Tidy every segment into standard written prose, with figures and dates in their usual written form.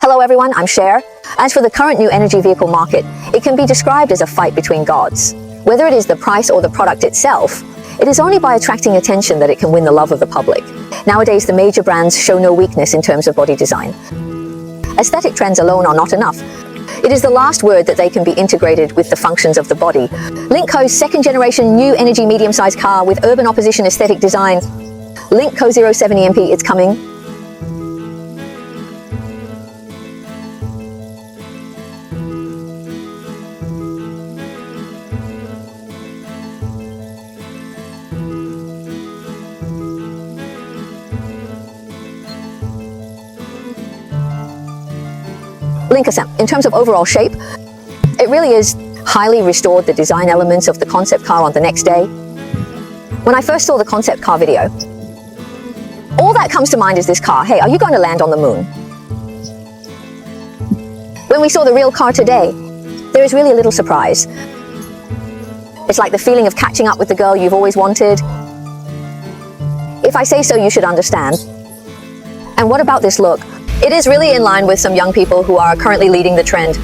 Hello everyone, I'm Cher. As for the current new energy vehicle market, it can be described as a fight between gods. Whether it is the price or the product itself, it is only by attracting attention that it can win the love of the public. Nowadays, the major brands show no weakness in terms of body design. Aesthetic trends alone are not enough. It is the last word that they can be integrated with the functions of the body. Lynk Co's second generation new energy medium-sized car with urban opposition aesthetic design. Lynk Co 070 MP, it's coming. Lynk in terms of overall shape, it really is highly restored the design elements of the concept car on the next day. When I first saw the concept car video, all that comes to mind is this car. Hey, are you going to land on the moon? When we saw the real car today, there is really a little surprise. It's like the feeling of catching up with the girl you've always wanted. If I say so, you should understand. And what about this look? It is really in line with some young people who are currently leading the trend.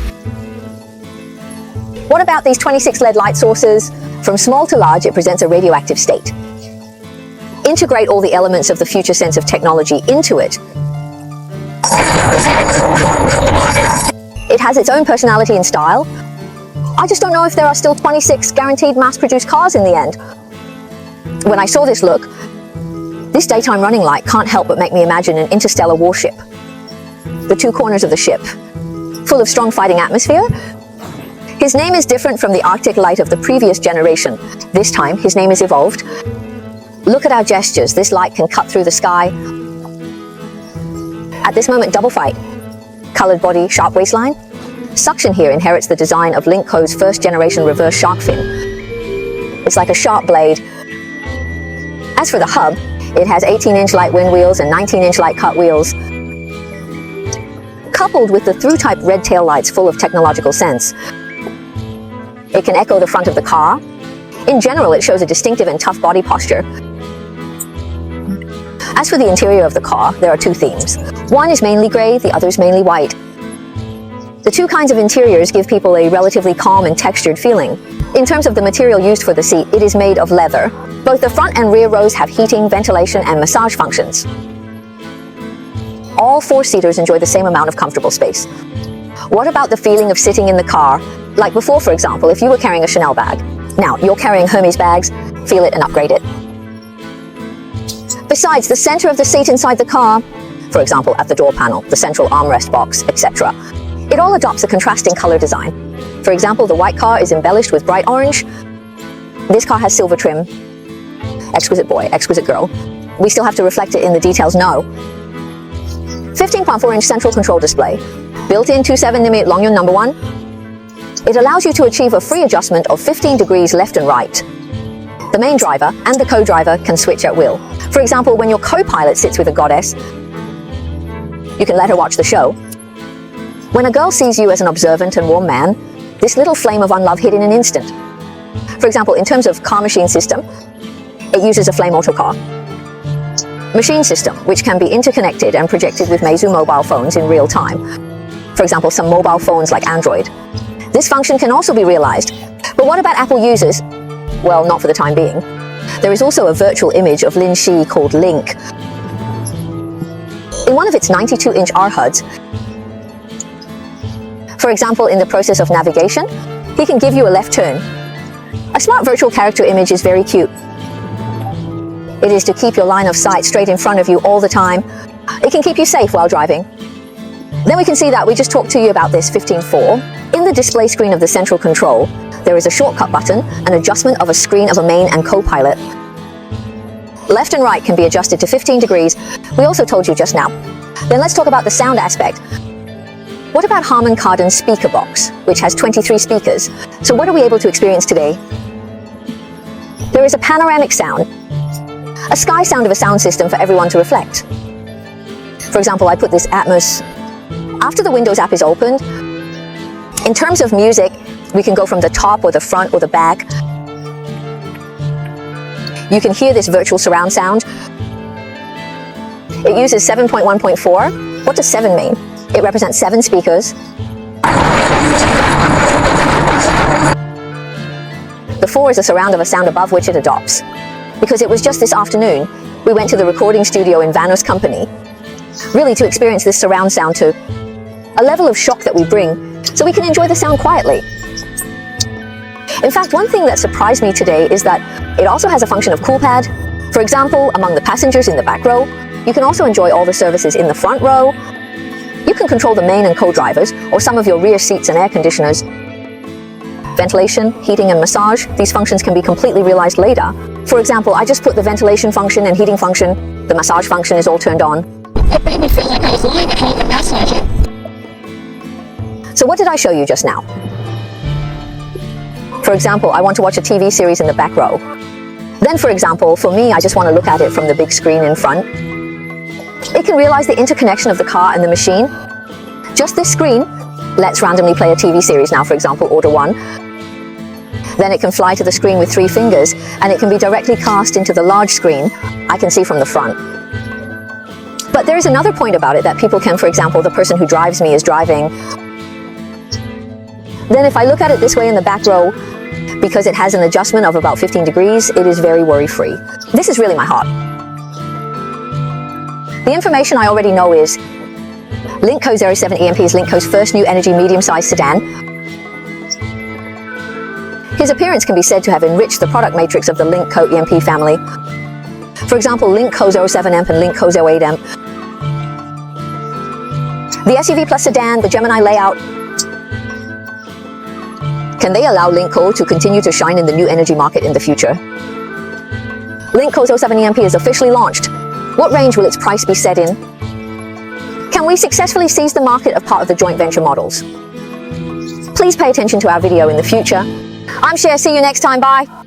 What about these 26 LED light sources? From small to large, it presents a radioactive state. Integrate all the elements of the future sense of technology into it. It has its own personality and style. I just don't know if there are still 26 guaranteed mass-produced cars in the end. When I saw this look, this daytime running light can't help but make me imagine an interstellar warship. The two corners of the ship, full of strong fighting atmosphere. His name is different from the Arctic light of the previous generation. This time, his name is evolved. Look at our gestures. This light can cut through the sky. At this moment, double fight. Colored body, sharp waistline. Suction here inherits the design of Lynk Co's first generation reverse shark fin. It's like a sharp blade. As for the hub, it has 18-inch light wind wheels and 19-inch light cut wheels. Coupled with the through-type red tail lights full of technological sense. It can echo the front of the car. In general, it shows a distinctive and tough body posture. As for the interior of the car, there are two themes. One is mainly gray, the other is mainly white. The two kinds of interiors give people a relatively calm and textured feeling. In terms of the material used for the seat, it is made of leather. Both the front and rear rows have heating, ventilation, and massage functions. All four-seaters enjoy the same amount of comfortable space. What about the feeling of sitting in the car? Like before, for example, if you were carrying a Chanel bag. Now, you're carrying Hermes bags, feel it and upgrade it. Besides, the center of the seat inside the car, for example, at the door panel, the central armrest box, etc., it all adopts a contrasting color design. For example, the white car is embellished with bright orange. This car has silver trim. Exquisite boy, exquisite girl. We still have to reflect it in the details, no. 15.4-inch central control display, built-in 27mm Longyun number 1. It allows you to achieve a free adjustment of 15 degrees left and right. The main driver and the co-driver can switch at will. For example, when your co-pilot sits with a goddess, you can let her watch the show. When a girl sees you as an observant and warm man, this little flame of unlove hid in an instant. For example, in terms of car machine system, it uses a flame autocar. Machine system, which can be interconnected and projected with Meizu mobile phones in real time. For example, some mobile phones like Android. This function can also be realized. But what about Apple users? Well, not for the time being. There is also a virtual image of Lin Shi called Lynk. In one of its 92-inch R-HUDs, for example, in the process of navigation, he can give you a left turn. A smart virtual character image is very cute. It is to keep your line of sight straight in front of you all the time. It can keep you safe while driving. Then we can see that we just talked to you about this 15.4. In the display screen of the central control, there is a shortcut button, an adjustment of a screen of a main and co-pilot. Left and right can be adjusted to 15 degrees. We also told you just now. Then let's talk about the sound aspect. What about Harman Kardon's speaker box, which has 23 speakers? So what are we able to experience today? There is a panoramic sound, a sky sound of a sound system for everyone to reflect. For example, I put this Atmos. After the Windows app is opened, in terms of music, we can go from the top or the front or the back. You can hear this virtual surround sound. It uses 7.1.4. What does 7 mean? It represents 7 speakers. The 4 is a surround of a sound above which it adopts. Because it was just this afternoon, we went to the recording studio in Vanus Company, really to experience this surround sound to a level of shock that we bring, so we can enjoy the sound quietly. In fact, one thing that surprised me today is that it also has a function of cool pad. For example, among the passengers in the back row, you can also enjoy all the services in the front row. You can control the main and co-drivers, or some of your rear seats and air conditioners. Ventilation, heating and massage, these functions can be completely realized later. For example, I just put the ventilation function and heating function, the massage function is all turned on. It made me feel like I was lying at home and massaging. So what did I show you just now? For example, I want to watch a TV series in the back row. Then, for example, for me, I just want to look at it from the big screen in front. It can realize the interconnection of the car and the machine. Just this screen. Let's randomly play a TV series now, for example, Order 1. Then it can fly to the screen with 3 fingers, and it can be directly cast into the large screen I can see from the front. But there is another point about it that people can, for example, the person who drives me is driving. Then if I look at it this way in the back row, because it has an adjustment of about 15 degrees, it is very worry-free. This is really my heart. The information I already know is Lynk Co 07 EMP is Lynk Co's first new energy medium-sized sedan. His appearance can be said to have enriched the product matrix of the Lynk Co EMP family. For example, Lynk Co 07 EMP and Lynk Co 08 EMP. The SUV plus sedan, the Gemini layout. Can they allow Lynk Co to continue to shine in the new energy market in the future? Lynk Co 07 EMP is officially launched. What range will its price be set in? Can we successfully seize the market of part of the joint venture models? Please pay attention to our video in the future. I'm Cher, see you next time, bye!